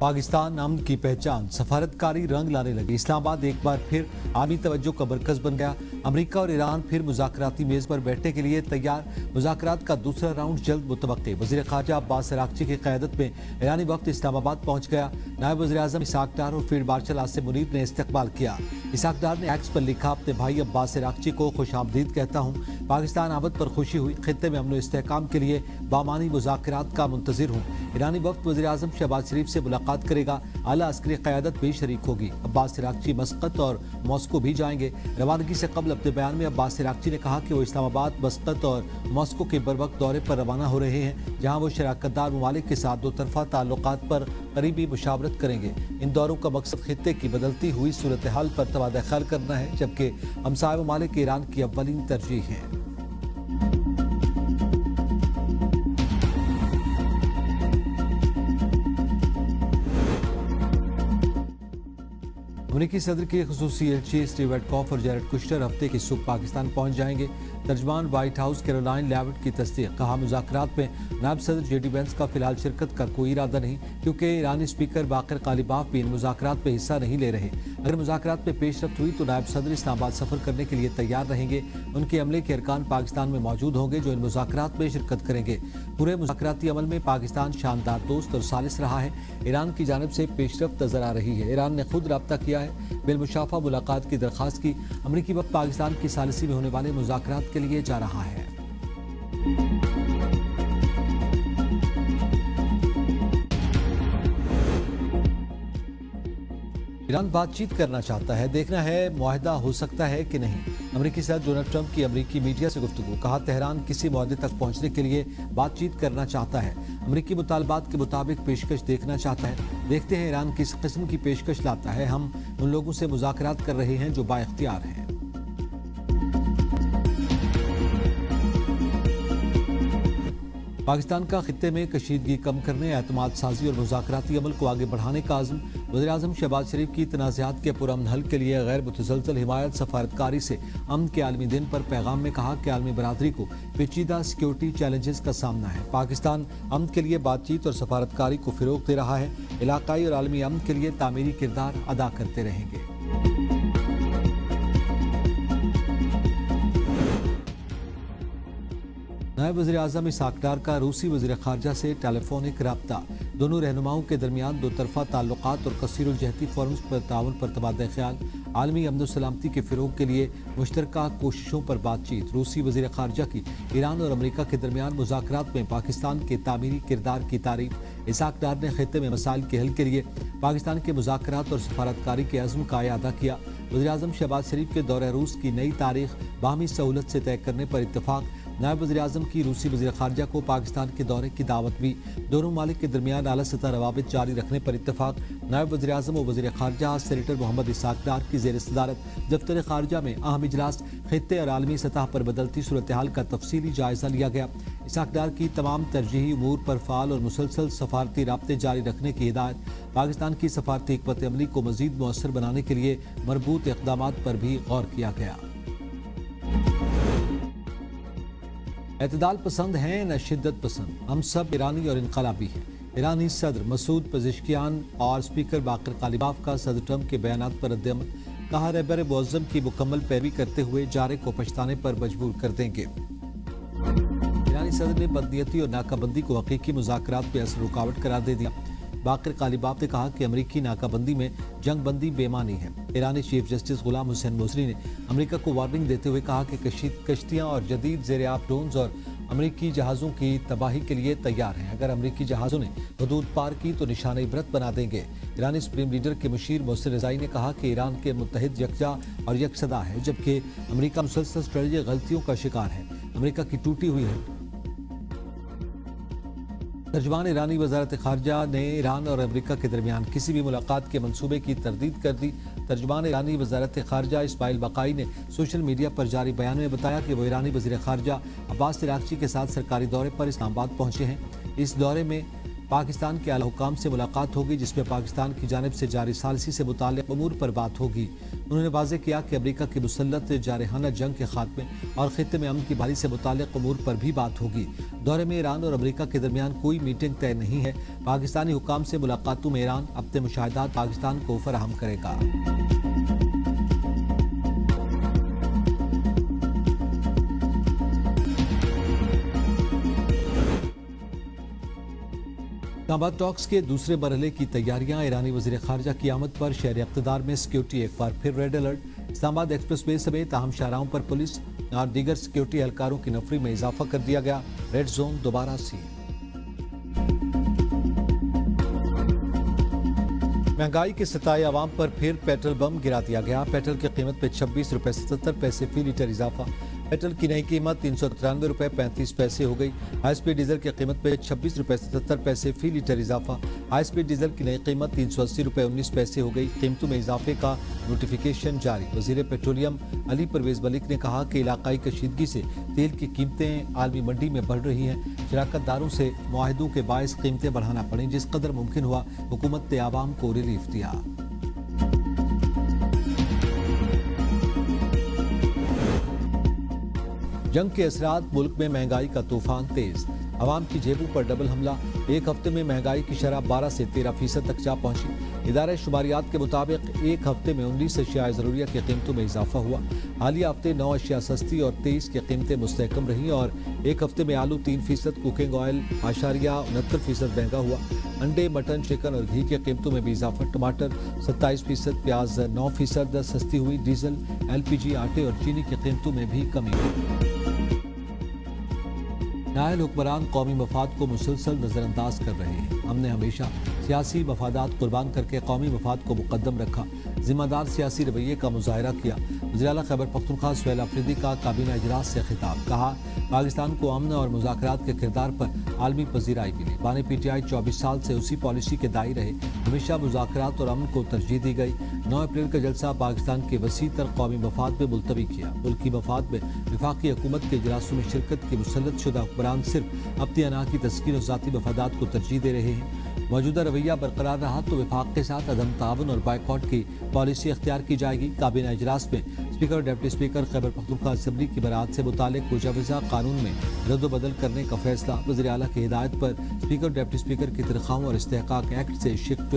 पाकिस्तान अमन की पहचान, सफारतकारी रंग लाने लगी। इस्लामाबाद एक बार फिर आमी तवज्जो का मरकज बन गया। अमेरिका और ईरान फिर मुज़ाकराती मेज़ पर बैठने के लिए तैयार। मुज़ाकरात का दूसरा राउंड जल्द मुतवक्के। वज़ीर ख़ारजा अब्बास अराग़ची की क़यादत में ईरानी वफ़द इस्लामाबाद पहुँच गया। नायब वज़ीर आज़म इसाक डार और फील्ड मार्शल आसिम मुनीर ने इस्तकबाल किया। इसाक डार ने एक्स पर लिखा, अपने भाई अब्बास अराग़ची को खुशामदीद कहता हूँ। पाकिस्तान आमद पर खुशी हुई। खित्ते में अमन व इस्तेहकाम के लिए बामानी मुज़ाकरात का मुंतज़िर हूँ। ईरानी वफ़द वज़ीर आज़म शहबाज शरीफ से मुलाकात करेगा। आला अस्करी क़यादत भी शरीक होगी। अब्बास अराग़ची मस्कत और मॉस्को भी जाएंगे। रवानगी से कबल अपने बयान में अब्बास अराग़ची ने कहा कि वो इस्लामाबाद, मस्कत और मॉस्को के बरवक्त दौरे पर रवाना हो रहे हैं, जहाँ वो शराकतदार ममालिक के साथ दो तरफ़ा ताल्लुकात पर करीबी मुशावरत करेंगे। इन दौरों का मकसद खित्ते की बदलती हुई सूरत हाल पर तबादला ख्याल करना है, जबकि हमसाय ममालिक ईरान की अव्वलीन तरजीह है। अमेरिकी सदर के खुसूसी एलची स्टीव विटकॉफ और जैरेड कुश्नर हफ्ते की सुबह पाकिस्तान पहुंच जाएंगे। तर्जमान व्हाइट हाउस कैरोलाइन लेविट की तस्दीक। कहा, मुज़ाकरात में नायब सदर जेडी वेंस का फिलहाल शिरकत का कोई इरादा नहीं, क्योंकि ईरानी स्पीकर बाकर कालिबाफ भी इन मुज़ाकरात में हिस्सा नहीं ले रहे। अगर मुज़ाकरात में पेशरफ्त हुई तो नायब सदर इस्लामाबाद सफ़र करने के लिए तैयार रहेंगे। उनके अमले के अरकान पाकिस्तान में मौजूद होंगे, जो इन मुज़ाकरात में शिरकत करेंगे। पूरे मुज़ाकराती अमल में पाकिस्तान शानदार दोस्त और सालिस रहा है। ईरान की जानिब से पेशरफ्त नजर आ रही है। ईरान ने खुद रब्ता किया है, बिलमुशाफा मुलाकात की दरख्वास्त की। अमरीकी वक्त पाकिस्तान की सालिसी में होने वाले मुज़ाकरात के लिए जा रहा है। ईरान बातचीत करना चाहता है, देखना है मुआहदा हो सकता है कि नहीं। अमेरिकी सदर डोनाल्ड ट्रंप की अमेरिकी मीडिया से गुफ्तगू। कहा, तेहरान किसी मुआहदे तक पहुंचने के लिए बातचीत करना चाहता है। अमेरिकी मुतालबात के मुताबिक पेशकश देखना चाहता है। देखते हैं ईरान किस किस्म की पेशकश लाता है। हम उन लोगों से मुज़ाकरात कर रहे हैं जो बाइख्तियार हैं। पाकिस्तान का खित्ते में कशीदगी कम करने, एतमाद साजी और मुज़ाकराती अमल को आगे बढ़ाने का आज़म। वज़ीर आज़म शहबाज शरीफ की तनाज़ात के पुरअमन हल के लिए गैर मुतसलसल हिमायत, सफारतकारी से अमन के आलमी दिन पर पैगाम में कहा कि आलमी बरादरी को पेचीदा सिक्योरिटी चैलेंजेस का सामना है। पाकिस्तान अमन के लिए बातचीत और सफारतकारी को फ़रोग़ दे रहा है। इलाकाई और आलमी अमन के लिए तामीरी किरदार अदा करते रहेंगे। नायब वज़ीर आज़म इसाक डार का रूसी वज़ीर ख़ारजा से टेलीफोनिक रब्ता। दोनों रहनुमाओं के दरमियान दो तरफ़ा ताल्लुकात और कसीरुल जहती फोरम्स पर ताउन पर तबादला ख्याल। आलमी अमन सलामती के फ़रोग़ के लिए मुश्तरका कोशिशों पर बातचीत। रूसी वज़ीर ख़ारजा की ईरान और अमेरिका के दरमियान मुज़ाकरात में पाकिस्तान के तामीरी किरदार की तारीफ। इसाक डार ने खित्ते में मसाइल के हल के लिए पाकिस्तान के मुज़ाकरात और सफारतकारी के अज़्म का इआदा किया। वज़ीर आज़म शहबाज शरीफ के दौरे रूस की नई तारीख बाहमी सहूलत से तय करने पर इत्तफ़ाक़। नायब वज़ीर आज़म की रूसी वज़ीर ख़ारजा को पाकिस्तान के दौरे की दावत भी। दोनों मालिक के दरमियान आला सतह रवाबित जारी रखने पर इत्तफ़ाक़। नायब वज़ीर आज़म और वज़ीर ख़ारजा सेनेटर मोहम्मद इसाक डार की ज़ेर सदारत दफ्तर ख़ारजा में अहम इजलास। खित्ते और आलमी सतह पर बदलती सूरत हाल का तफसीली जायज़ा लिया गया। इसाक डार की तमाम तरजीही उमूर पर फ़ाल और मुसलसल सफारती राब्ते जारी रखने की हिदायत। पाकिस्तान की सफारती हिकमत अमली को मज़ीद मुअस्सर बनाने के लिए मरबूत इक़दामात पर भी गौर किया गया। एतदाल पसंद हैं न शिद्दत पसंद, हम सब ईरानी और इनकलाबी हैं। ईरानी सदर मसूद पज़ेश्कियान और स्पीकर बाकर कालिबाफ का सदर ट्रंप के बयानात पर रद्द-ए-अमल। कहा, रहबर मुअज़्ज़म की मुकम्मल पैरवी करते हुए जारे को पछताने पर मजबूर कर देंगे। ईरानी सदर ने बदनीयती और नाकाबंदी को हकीकी मुज़ाकरात पे असर रुकावट करार दे दिया। बाकर कालिबाफ ने कहा कि अमरीकी नाकाबंदी में जंग बंदी बेमानी है। ईरानी चीफ जस्टिस गुलाम हुसैन मोज़री ने अमेरिका को वार्निंग देते हुए कहा कि कश्तियाँ और जदीद ज़ेर-ए-आब ड्रोन्स और अमरीकी जहाज़ों की तबाही के लिए तैयार हैं। अगर अमरीकी जहाज़ों ने हदूद पार की तो निशान इबरत बना देंगे। ईरानी सुप्रीम लीडर के मुशीर मोहसिन रज़ाई ने कहा कि ईरान के मुत्तहिद यकजा और यकसदा है, जबकि अमरीका मुसलसल स्ट्रेटजी गलतियों का शिकार है। अमरीका की टूटी हुई है। तर्जमान ईरानी वज़ारत ख़ारजा ने ईरान और अमेरिका के दरमियान किसी भी मुलाकात के मंसूबे की तरदीद कर दी। तर्जमान ईरानी वज़ारत ख़ारजा इस्माइल बक़ाई ने सोशल मीडिया पर जारी बयान में बताया कि वो ईरानी वज़ीर ख़ारजा अब्बास अराग़ची के साथ सरकारी दौरे पर इस्लामाबाद पहुँचे हैं। इस दौरे में پاکستان کے اعلی حکام سے ملاقات ہوگی جس میں پاکستان کی جانب سے جاری ثالثی سے متعلق امور پر بات ہوگی۔ انہوں نے واضح کیا کہ امریکہ کی مسلط جارحانہ جنگ کے خاتمے اور خطے میں امن کی بحالی سے متعلق امور پر بھی بات ہوگی۔ دورے میں ایران اور امریکہ کے درمیان کوئی میٹنگ طے نہیں ہے۔ پاکستانی حکام سے ملاقاتوں میں ایران اپنے مشاہدات پاکستان کو فراہم کرے گا۔ اسلام آباد ٹاکس کے دوسرے مرحلے کی تیاریاں، ایرانی وزیر خارجہ کی آمد پر شہر اقتدار میں سیکیورٹی ایک بار پھر ریڈ الرٹ۔ اسلام آباد ایکسپریس وے سمیت اہم شاہراہوں پر پولیس اور دیگر سیکیورٹی اہلکاروں کی نفری میں اضافہ کر دیا گیا۔ ریڈ زون دوبارہ سیل۔ مہنگائی کے ستائے عوام پر پھر پیٹرول بم گرا دیا گیا۔ پیٹرول کی قیمت پہ 26 روپے 77 پیسے فی لیٹر اضافہ۔ پیٹرول کی نئی قیمت 393 روپے 35 پیسے ہو گئی۔ ہائی سپیڈ ڈیزل کی قیمت پہ 26 روپے 77 پیسے فی لیٹر اضافہ۔ ہائی سپیڈ ڈیزل کی نئی قیمت 380 روپے 19 پیسے ہو گئی۔ قیمتوں میں اضافے کا نوٹیفیکیشن جاری۔ وزیر پیٹرولیم علی پرویز ملک نے کہا کہ علاقائی کشیدگی سے تیل کی قیمتیں عالمی منڈی میں بڑھ رہی ہیں۔ شراکت داروں سے معاہدوں کے باعث قیمتیں بڑھانا پڑیں، جس قدر ممکن ہوا حکومت نے عوام کو ریلیف دیا۔ جنگ کے اثرات، ملک میں مہنگائی کا طوفان تیز۔ عوام کی جیبوں پر ڈبل حملہ۔ ایک ہفتے میں مہنگائی کی شرح 12 سے 13% تک جا پہنچی۔ ادارہ شماریات کے مطابق ایک ہفتے میں 19 اشیاء ضروریہ کی قیمتوں میں اضافہ ہوا۔ حالیہ ہفتے 9 اشیاء سستی اور 23 کی قیمتیں مستحکم رہیں، اور ایک ہفتے میں آلو 3%، کوکنگ آئل 69% مہنگا ہوا۔ انڈے، مٹن، چکن اور گھی کی قیمتوں میں بھی اضافہ۔ ٹماٹر 27%، پیاز 9% سستی ہوئی۔ ڈیزل، LPG، آٹے اور چینی کی قیمتوں میں بھی کمی ہوئی۔ نائل حکمران قومی مفاد کو مسلسل نظر انداز کر رہے ہیں۔ ہم نے ہمیشہ سیاسی مفادات قربان کر کے قومی مفاد کو مقدم رکھا، ذمہ دار سیاسی رویے کا مظاہرہ کیا۔ وزیر اعلیٰ خیبر پختونخوا سہیل آفریدی کا کابینہ اجلاس سے خطاب۔ کہا، پاکستان کو امن اور مذاکرات کے کردار پر عالمی پذیرائی ملی۔ بانی PTI 24 سال سے اسی پالیسی کے دائی رہے۔ ہمیشہ مذاکرات اور امن کو ترجیح دی گئی۔ 9 اپریل کا جلسہ پاکستان کے وسیع تر قومی مفاد میں ملتوی کیا۔ ملکی مفاد میں وفاقی حکومت کے اجلاسوں میں شرکت کی مسلط شدہ حکمران صرف اپنی انا کی تسکین اور ذاتی مفادات کو ترجیح دے رہے ہیں۔ موجودہ رویہ برقرار رہا تو وفاق کے ساتھ عدم تعاون اور بائیکاٹ کی پالیسی اختیار کی جائے گی۔ کابینہ اجلاس میں اسپیکر اور deputy speaker Khyber Pakhtunkhwa assembly کی برات سے متعلق مجوزہ قانون میں رد و بدل کرنے کا فیصلہ۔ وزیر اعلیٰ کی ہدایت پر اسپیکر اور ڈپٹی اسپیکر کی تنخواہوں اور استحقاق ایکٹ سے شفٹ